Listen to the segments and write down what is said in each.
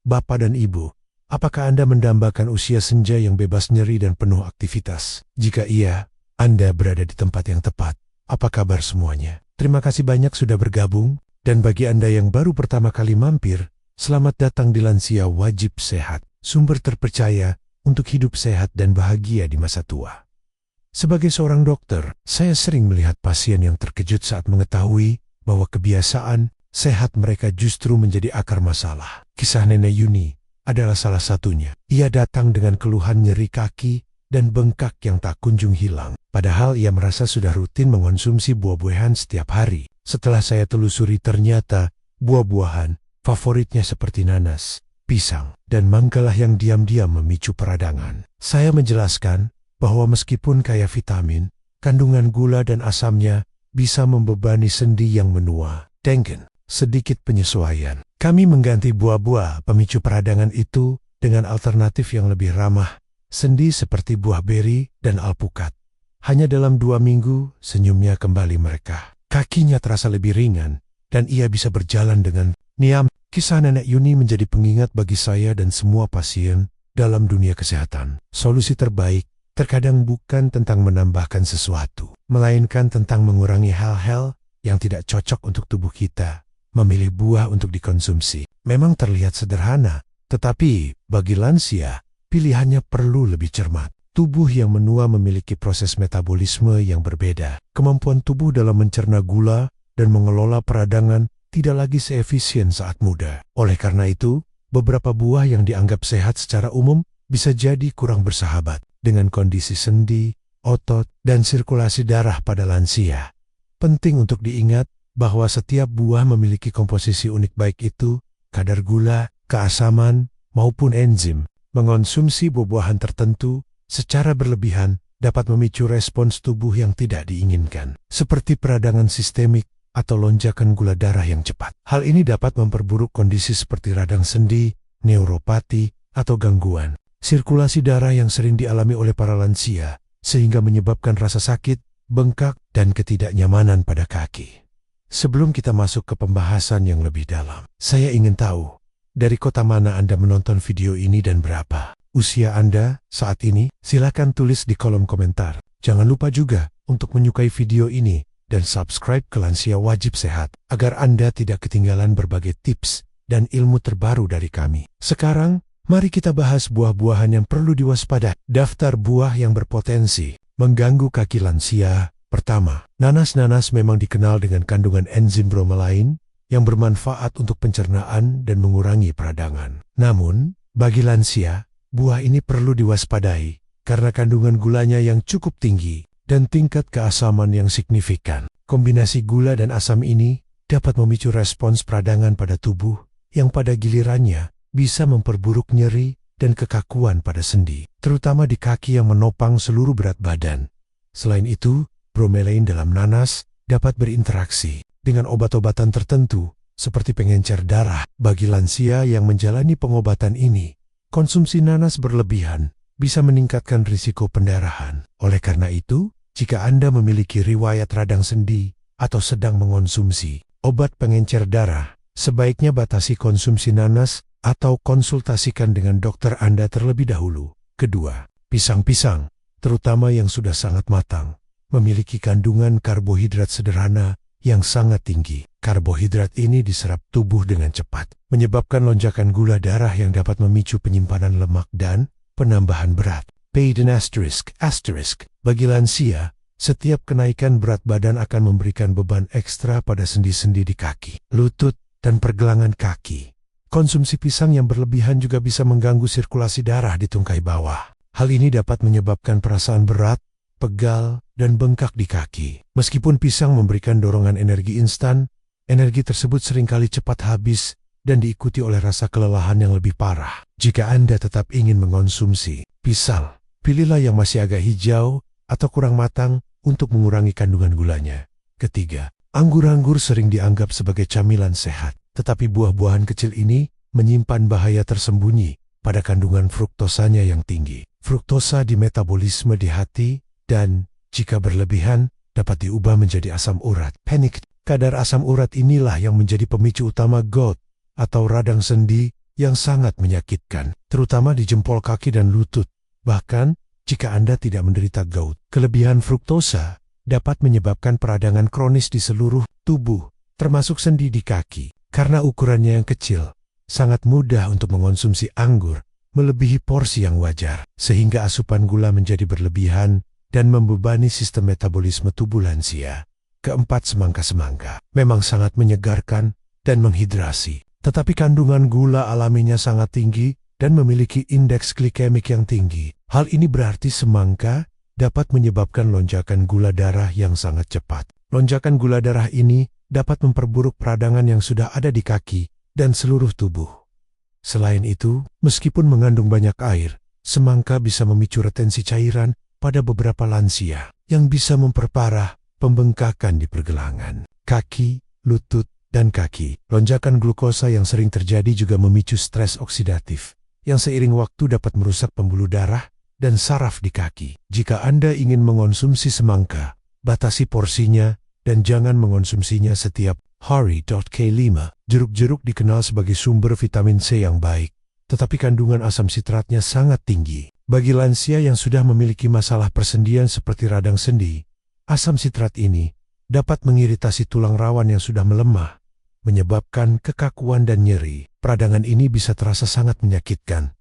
Bapak dan Ibu, apakah Anda mendambakan usia senja yang bebas nyeri dan penuh aktivitas? Jika iya, Anda berada di tempat yang tepat. Apa kabar semuanya? Terima kasih banyak sudah bergabung, dan bagi Anda yang baru pertama kali mampir, selamat datang di Lansia Wajib Sehat, sumber terpercaya untuk hidup sehat dan bahagia di masa tua. Sebagai seorang dokter, saya sering melihat pasien yang terkejut saat mengetahui bahwa kebiasaan sehat mereka justru menjadi akar masalah. Kisah Nenek Yuni adalah salah satunya. Ia datang dengan keluhan nyeri kaki dan bengkak yang tak kunjung hilang. Padahal ia merasa sudah rutin mengonsumsi buah-buahan setiap hari. Setelah saya telusuri ternyata buah-buahan favoritnya seperti nanas, pisang, dan manggalah yang diam-diam memicu peradangan. Saya menjelaskan bahwa meskipun kaya vitamin, kandungan gula dan asamnya bisa membebani sendi yang menua. Dengan sedikit penyesuaian, kami mengganti buah-buah pemicu peradangan itu dengan alternatif yang lebih ramah sendi seperti buah beri dan alpukat. Hanya dalam 2 minggu, senyumnya kembali mereka. Kakinya terasa lebih ringan, dan ia bisa berjalan dengan niam. Kisah Nenek Yuni menjadi pengingat bagi saya dan semua pasien dalam dunia kesehatan. Solusi terbaik terkadang bukan tentang menambahkan sesuatu, melainkan tentang mengurangi hal-hal yang tidak cocok untuk tubuh kita. Memilih buah untuk dikonsumsi memang terlihat sederhana, tetapi bagi lansia, pilihannya perlu lebih cermat. Tubuh yang menua memiliki proses metabolisme yang berbeda. Kemampuan tubuh dalam mencerna gula dan mengelola peradangan tidak lagi seefisien saat muda. Oleh karena itu, beberapa buah yang dianggap sehat secara umum bisa jadi kurang bersahabat dengan kondisi sendi, otot, dan sirkulasi darah pada lansia. Penting untuk diingat bahwa setiap buah memiliki komposisi unik baik itu, kadar gula, keasaman, maupun enzim. Mengonsumsi buah-buahan tertentu secara berlebihan dapat memicu respons tubuh yang tidak diinginkan, seperti peradangan sistemik atau lonjakan gula darah yang cepat. Hal ini dapat memperburuk kondisi seperti radang sendi, neuropati, atau gangguan sirkulasi darah yang sering dialami oleh para lansia, sehingga menyebabkan rasa sakit, bengkak, dan ketidaknyamanan pada kaki. Sebelum kita masuk ke pembahasan yang lebih dalam, saya ingin tahu, dari kota mana Anda menonton video ini dan berapa usia Anda saat ini? Silakan tulis di kolom komentar. Jangan lupa juga untuk menyukai video ini dan subscribe ke Lansia Wajib Sehat, agar Anda tidak ketinggalan berbagai tips dan ilmu terbaru dari kami. Sekarang, mari kita bahas buah-buahan yang perlu diwaspadai. Daftar buah yang berpotensi mengganggu kaki lansia. Pertama, nanas memang dikenal dengan kandungan enzim bromelain yang bermanfaat untuk pencernaan dan mengurangi peradangan. Namun, bagi lansia, buah ini perlu diwaspadai karena kandungan gulanya yang cukup tinggi dan tingkat keasaman yang signifikan. Kombinasi gula dan asam ini dapat memicu respons peradangan pada tubuh yang pada gilirannya bisa memperburuk nyeri dan kekakuan pada sendi, terutama di kaki yang menopang seluruh berat badan. Selain itu, bromelain dalam nanas dapat berinteraksi dengan obat-obatan tertentu seperti pengencer darah. Bagi lansia yang menjalani pengobatan ini, konsumsi nanas berlebihan bisa meningkatkan risiko pendarahan. Oleh karena itu, jika Anda memiliki riwayat radang sendi atau sedang mengonsumsi obat pengencer darah, sebaiknya batasi konsumsi nanas atau konsultasikan dengan dokter Anda terlebih dahulu. Kedua, pisang-pisang, terutama yang sudah sangat matang, memiliki kandungan karbohidrat sederhana yang sangat tinggi. Karbohidrat ini diserap tubuh dengan cepat, menyebabkan lonjakan gula darah yang dapat memicu penyimpanan lemak dan penambahan berat. Bagi lansia, setiap kenaikan berat badan akan memberikan beban ekstra pada sendi-sendi di kaki, lutut, dan pergelangan kaki. Konsumsi pisang yang berlebihan juga bisa mengganggu sirkulasi darah di tungkai bawah. Hal ini dapat menyebabkan perasaan berat, pegal, dan bengkak di kaki. Meskipun pisang memberikan dorongan energi instan, energi tersebut seringkali cepat habis dan diikuti oleh rasa kelelahan yang lebih parah. Jika Anda tetap ingin mengonsumsi pisang, pilihlah yang masih agak hijau atau kurang matang untuk mengurangi kandungan gulanya. Ketiga, anggur-anggur sering dianggap sebagai camilan sehat. Tetapi buah-buahan kecil ini menyimpan bahaya tersembunyi pada kandungan fruktosanya yang tinggi. Fruktosa di metabolisme di hati dan, jika berlebihan, dapat diubah menjadi asam urat. Kadar asam urat inilah yang menjadi pemicu utama gout atau radang sendi yang sangat menyakitkan, terutama di jempol kaki dan lutut. Bahkan, jika Anda tidak menderita gout, kelebihan fruktosa dapat menyebabkan peradangan kronis di seluruh tubuh, termasuk sendi di kaki. Karena ukurannya yang kecil, sangat mudah untuk mengonsumsi anggur melebihi porsi yang wajar, sehingga asupan gula menjadi berlebihan dan membebani sistem metabolisme tubuh lansia. Keempat, semangka-semangka memang sangat menyegarkan dan menghidrasi, tetapi kandungan gula alaminya sangat tinggi dan memiliki indeks glikemik yang tinggi. Hal ini berarti semangka dapat menyebabkan lonjakan gula darah yang sangat cepat. Lonjakan gula darah ini dapat memperburuk peradangan yang sudah ada di kaki dan seluruh tubuh. Selain itu, meskipun mengandung banyak air, semangka bisa memicu retensi cairan pada beberapa lansia yang bisa memperparah pembengkakan di pergelangan, kaki, lutut, dan kaki. Lonjakan glukosa yang sering terjadi juga memicu stres oksidatif, yang seiring waktu dapat merusak pembuluh darah dan saraf di kaki. Jika Anda ingin mengonsumsi semangka, batasi porsinya dan jangan mengonsumsinya setiap hari. K5. Jeruk-jeruk dikenal sebagai sumber vitamin C yang baik, tetapi kandungan asam sitratnya sangat tinggi. Bagi lansia yang sudah memiliki masalah persendian seperti radang sendi, asam sitrat ini dapat mengiritasi tulang rawan yang sudah melemah, menyebabkan kekakuan dan nyeri. Peradangan ini bisa terasa sangat menyakitkan.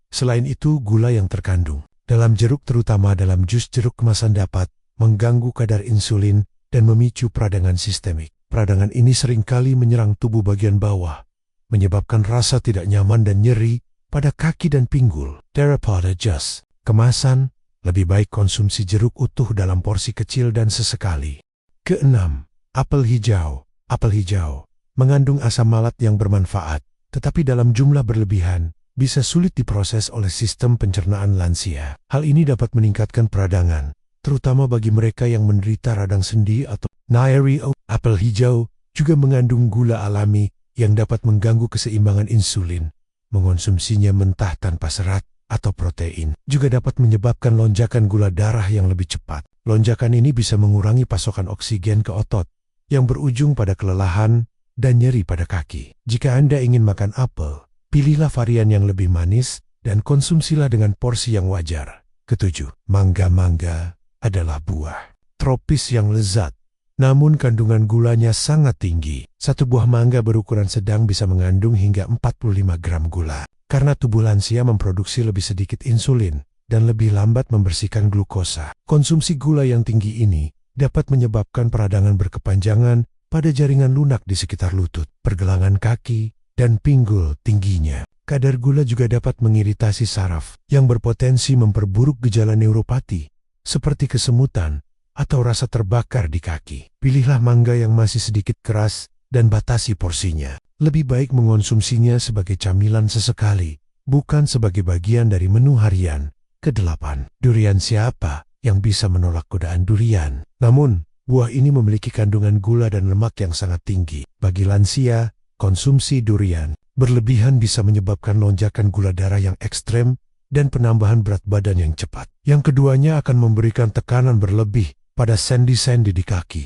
Selain itu, gula yang terkandung dalam jeruk, terutama dalam jus jeruk kemasan, dapat mengganggu kadar insulin dan memicu peradangan sistemik. Peradangan ini seringkali menyerang tubuh bagian bawah, menyebabkan rasa tidak nyaman dan nyeri pada kaki dan pinggul. Daripada jus kemasan, lebih baik konsumsi jeruk utuh dalam porsi kecil dan sesekali. Keenam, apel hijau. Apel hijau mengandung asam malat yang bermanfaat, tetapi dalam jumlah berlebihan bisa sulit diproses oleh sistem pencernaan lansia. Hal ini dapat meningkatkan peradangan, terutama bagi mereka yang menderita radang sendi atau nyeri. Apel hijau juga mengandung gula alami yang dapat mengganggu keseimbangan insulin. Mengonsumsinya mentah tanpa serat atau protein juga dapat menyebabkan lonjakan gula darah yang lebih cepat. Lonjakan ini bisa mengurangi pasokan oksigen ke otot, yang berujung pada kelelahan dan nyeri pada kaki. Jika Anda ingin makan apel, pilihlah varian yang lebih manis dan konsumsilah dengan porsi yang wajar. Ketujuh, mangga. Mangga adalah buah tropis yang lezat, namun kandungan gulanya sangat tinggi. Satu buah mangga berukuran sedang bisa mengandung hingga 45 gram gula. Karena tubuh lansia memproduksi lebih sedikit insulin dan lebih lambat membersihkan glukosa, konsumsi gula yang tinggi ini dapat menyebabkan peradangan berkepanjangan pada jaringan lunak di sekitar lutut, pergelangan kaki, dan pinggul. Tingginya kadar gula juga dapat mengiritasi saraf yang berpotensi memperburuk gejala neuropati seperti kesemutan atau rasa terbakar di kaki. Pilihlah mangga yang masih sedikit keras dan batasi porsinya. Lebih baik mengonsumsinya sebagai camilan sesekali, bukan sebagai bagian dari menu harian. Kedelapan, durian. Siapa yang bisa menolak godaan durian? Namun, buah ini memiliki kandungan gula dan lemak yang sangat tinggi. Bagi lansia, konsumsi durian berlebihan bisa menyebabkan lonjakan gula darah yang ekstrem dan penambahan berat badan yang cepat. Yang keduanya akan memberikan tekanan berlebih pada sendi-sendi di kaki.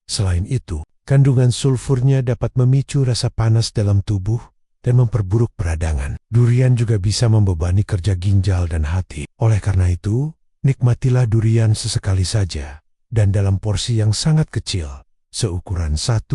Selain itu, kandungan sulfurnya dapat memicu rasa panas dalam tubuh dan memperburuk peradangan. Durian juga bisa membebani kerja ginjal dan hati. Oleh karena itu, nikmatilah durian sesekali saja dan dalam porsi yang sangat kecil, seukuran 1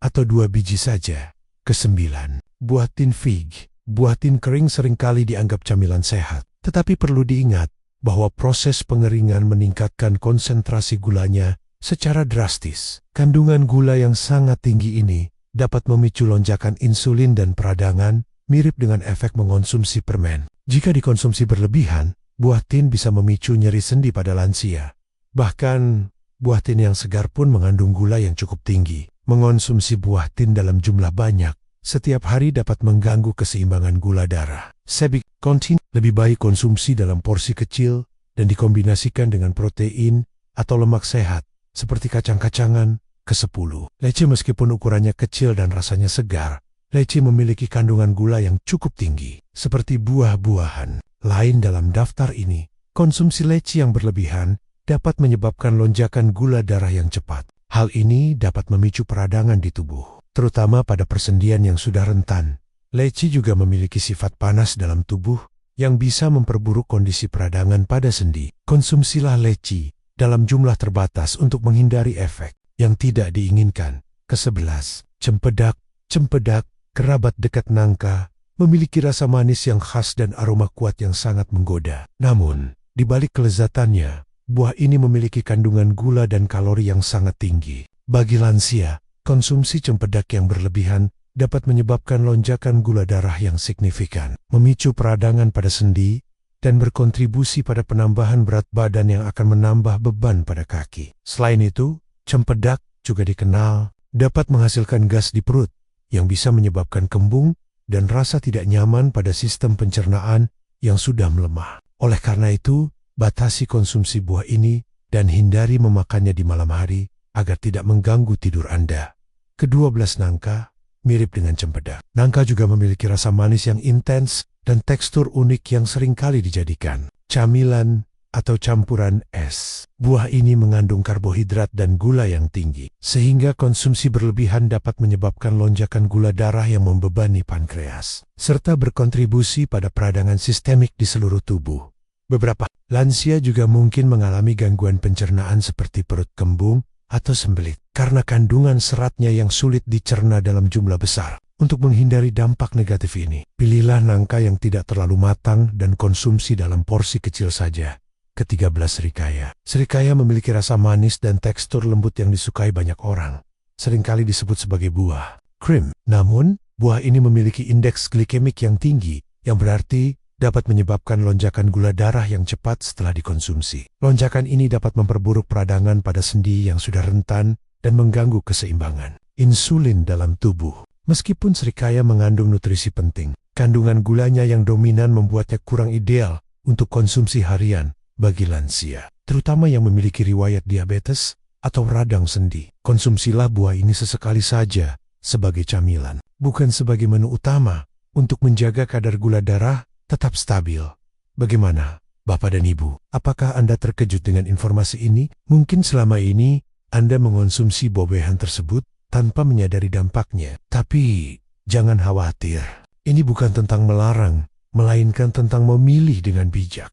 atau 2 biji saja. Kesembilan, buah tin fig. Buah tin kering seringkali dianggap camilan sehat, tetapi perlu diingat bahwa proses pengeringan meningkatkan konsentrasi gulanya secara drastis. Kandungan gula yang sangat tinggi ini dapat memicu lonjakan insulin dan peradangan, mirip dengan efek mengonsumsi permen. Jika dikonsumsi berlebihan, buah tin bisa memicu nyeri sendi pada lansia. Bahkan, buah tin yang segar pun mengandung gula yang cukup tinggi. Mengonsumsi buah tin dalam jumlah banyak setiap hari dapat mengganggu keseimbangan gula darah. Sebik kontin lebih baik konsumsi dalam porsi kecil dan dikombinasikan dengan protein atau lemak sehat seperti kacang-kacangan. Ke-10, leci. Meskipun ukurannya kecil dan rasanya segar, leci memiliki kandungan gula yang cukup tinggi. Seperti buah-buahan lain dalam daftar ini, konsumsi leci yang berlebihan dapat menyebabkan lonjakan gula darah yang cepat. Hal ini dapat memicu peradangan di tubuh, terutama pada persendian yang sudah rentan Leci juga memiliki sifat panas dalam tubuh yang bisa memperburuk kondisi peradangan pada sendi. Konsumsilah leci dalam jumlah terbatas untuk menghindari efek yang tidak diinginkan. Ke-11. Cempedak. Cempedak, kerabat dekat nangka, memiliki rasa manis yang khas dan aroma kuat yang sangat menggoda. Namun, di balik kelezatannya, buah ini memiliki kandungan gula dan kalori yang sangat tinggi. Bagi lansia, konsumsi cempedak yang berlebihan dapat menyebabkan lonjakan gula darah yang signifikan, memicu peradangan pada sendi, dan berkontribusi pada penambahan berat badan yang akan menambah beban pada kaki. Selain itu, cempedak juga dikenal dapat menghasilkan gas di perut yang bisa menyebabkan kembung dan rasa tidak nyaman pada sistem pencernaan yang sudah melemah. Oleh karena itu, batasi konsumsi buah ini dan hindari memakannya di malam hari agar tidak mengganggu tidur Anda. Ke-12 nangka, mirip dengan cempedak. Nangka juga memiliki rasa manis yang intens dan tekstur unik yang seringkali dijadikan camilan atau campuran es. Buah ini mengandung karbohidrat dan gula yang tinggi, sehingga konsumsi berlebihan dapat menyebabkan lonjakan gula darah yang membebani pankreas, serta berkontribusi pada peradangan sistemik di seluruh tubuh. Beberapa lansia juga mungkin mengalami gangguan pencernaan seperti perut kembung atau sembelit, karena kandungan seratnya yang sulit dicerna dalam jumlah besar. Untuk menghindari dampak negatif ini, pilihlah nangka yang tidak terlalu matang dan konsumsi dalam porsi kecil saja. Ke-13 serikaya. Serikaya memiliki rasa manis dan tekstur lembut yang disukai banyak orang. Seringkali disebut sebagai buah krim. Namun, buah ini memiliki indeks glikemik yang tinggi, yang berarti dapat menyebabkan lonjakan gula darah yang cepat setelah dikonsumsi. Lonjakan ini dapat memperburuk peradangan pada sendi yang sudah rentan dan mengganggu keseimbangan insulin dalam tubuh. Meskipun serikaya mengandung nutrisi penting, kandungan gulanya yang dominan membuatnya kurang ideal untuk konsumsi harian bagi lansia, terutama yang memiliki riwayat diabetes atau radang sendi. Konsumsilah buah ini sesekali saja sebagai camilan, bukan sebagai menu utama untuk menjaga kadar gula darah tetap stabil. Bagaimana, Bapak dan Ibu? Apakah Anda terkejut dengan informasi ini? Mungkin selama ini Anda mengonsumsi buah-buahan tersebut tanpa menyadari dampaknya. Tapi jangan khawatir, ini bukan tentang melarang, melainkan tentang memilih dengan bijak.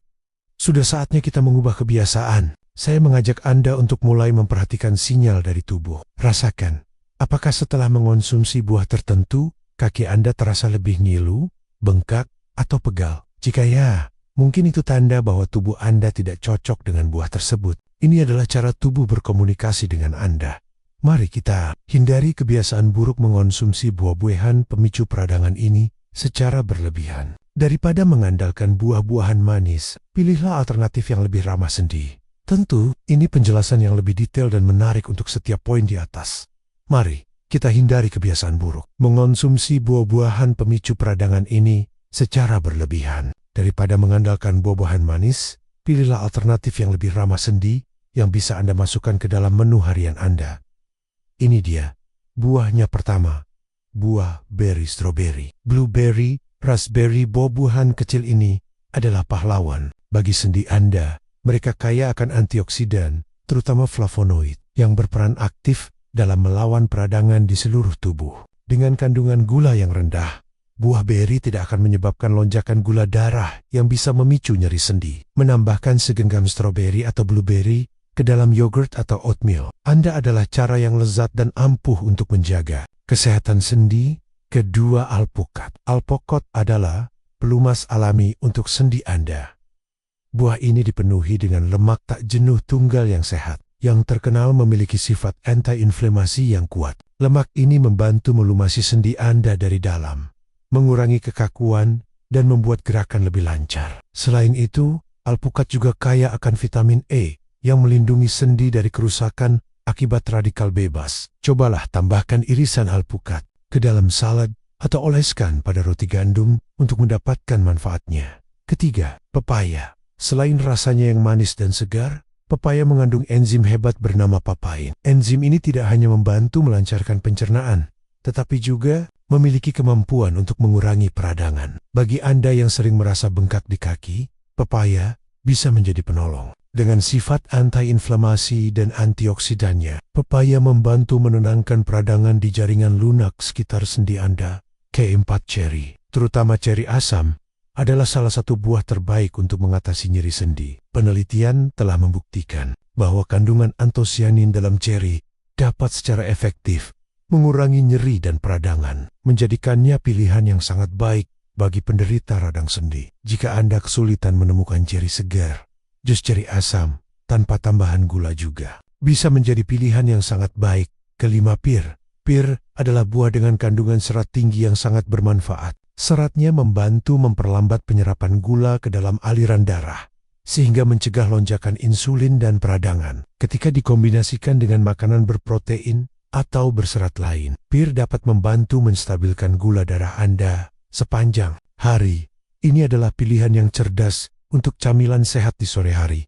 Sudah saatnya kita mengubah kebiasaan. Saya mengajak Anda untuk mulai memperhatikan sinyal dari tubuh. Rasakan, apakah setelah mengonsumsi buah tertentu, kaki Anda terasa lebih ngilu, bengkak, atau pegal? Jika ya, mungkin itu tanda bahwa tubuh Anda tidak cocok dengan buah tersebut. Ini adalah cara tubuh berkomunikasi dengan Anda. Mari kita hindari kebiasaan buruk mengonsumsi buah-buahan pemicu peradangan ini secara berlebihan. Daripada mengandalkan buah-buahan manis, pilihlah alternatif yang lebih ramah sendi. Tentu, ini penjelasan yang lebih detail dan menarik untuk setiap poin di atas. Mari, kita hindari kebiasaan buruk mengonsumsi buah-buahan pemicu peradangan ini secara berlebihan. Daripada mengandalkan buah-buahan manis, pilihlah alternatif yang lebih ramah sendi yang bisa Anda masukkan ke dalam menu harian Anda. Ini dia, buahnya pertama, buah beri stroberi. Blueberry, raspberry, buah-buahan kecil ini adalah pahlawan bagi sendi Anda. Mereka kaya akan antioksidan, terutama flavonoid, yang berperan aktif dalam melawan peradangan di seluruh tubuh. Dengan kandungan gula yang rendah, buah beri tidak akan menyebabkan lonjakan gula darah yang bisa memicu nyeri sendi. Menambahkan segenggam stroberi atau blueberry ke dalam yogurt atau oatmeal Anda adalah cara yang lezat dan ampuh untuk menjaga kesehatan sendi. Kedua, alpukat. Alpukat adalah pelumas alami untuk sendi Anda. Buah ini dipenuhi dengan lemak tak jenuh tunggal yang sehat, yang terkenal memiliki sifat anti-inflamasi yang kuat. Lemak ini membantu melumasi sendi Anda dari dalam, mengurangi kekakuan, dan membuat gerakan lebih lancar. Selain itu, alpukat juga kaya akan vitamin E, yang melindungi sendi dari kerusakan akibat radikal bebas. Cobalah tambahkan irisan alpukat ke dalam salad atau oleskan pada roti gandum untuk mendapatkan manfaatnya. Ketiga, pepaya. Selain rasanya yang manis dan segar, pepaya mengandung enzim hebat bernama papain. Enzim ini tidak hanya membantu melancarkan pencernaan, tetapi juga memiliki kemampuan untuk mengurangi peradangan. Bagi Anda yang sering merasa bengkak di kaki, pepaya bisa menjadi penolong. Dengan sifat anti-inflamasi dan antioksidannya, pepaya membantu menenangkan peradangan di jaringan lunak sekitar sendi Anda. Keempat, ceri, terutama ceri asam, adalah salah satu buah terbaik untuk mengatasi nyeri sendi. Penelitian telah membuktikan bahwa kandungan antosianin dalam ceri dapat secara efektif mengurangi nyeri dan peradangan, menjadikannya pilihan yang sangat baik bagi penderita radang sendi. Jika Anda kesulitan menemukan ceri segar, jus ceri asam tanpa tambahan gula juga bisa menjadi pilihan yang sangat baik. Kelima, pir. Pir adalah buah dengan kandungan serat tinggi yang sangat bermanfaat. Seratnya membantu memperlambat penyerapan gula ke dalam aliran darah, sehingga mencegah lonjakan insulin dan peradangan. Ketika dikombinasikan dengan makanan berprotein atau berserat lain, pir dapat membantu menstabilkan gula darah Anda sepanjang hari. Ini adalah pilihan yang cerdas untuk camilan sehat di sore hari.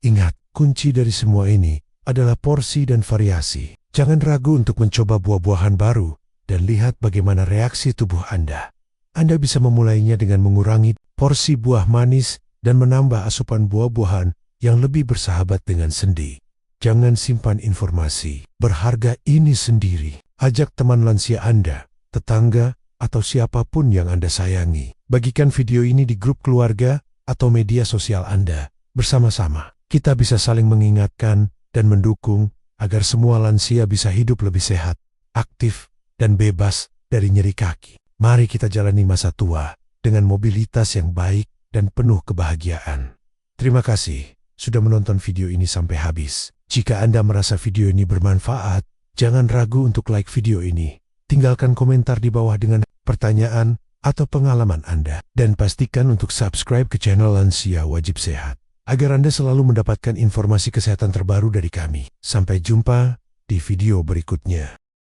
Ingat, kunci dari semua ini adalah porsi dan variasi. Jangan ragu untuk mencoba buah-buahan baru dan lihat bagaimana reaksi tubuh Anda. Anda bisa memulainya dengan mengurangi porsi buah manis dan menambah asupan buah-buahan yang lebih bersahabat dengan sendi. Jangan simpan informasi berharga ini sendiri. Ajak teman lansia Anda, tetangga, atau siapapun yang Anda sayangi. Bagikan video ini di grup keluarga atau media sosial Anda. Bersama-sama, kita bisa saling mengingatkan dan mendukung agar semua lansia bisa hidup lebih sehat, aktif, dan bebas dari nyeri kaki. Mari kita jalani masa tua dengan mobilitas yang baik dan penuh kebahagiaan. Terima kasih sudah menonton video ini sampai habis. Jika Anda merasa video ini bermanfaat, jangan ragu untuk like video ini. Tinggalkan komentar di bawah dengan pertanyaan atau pengalaman Anda. Dan pastikan untuk subscribe ke channel Lansia Wajib Sehat, agar Anda selalu mendapatkan informasi kesehatan terbaru dari kami. Sampai jumpa di video berikutnya.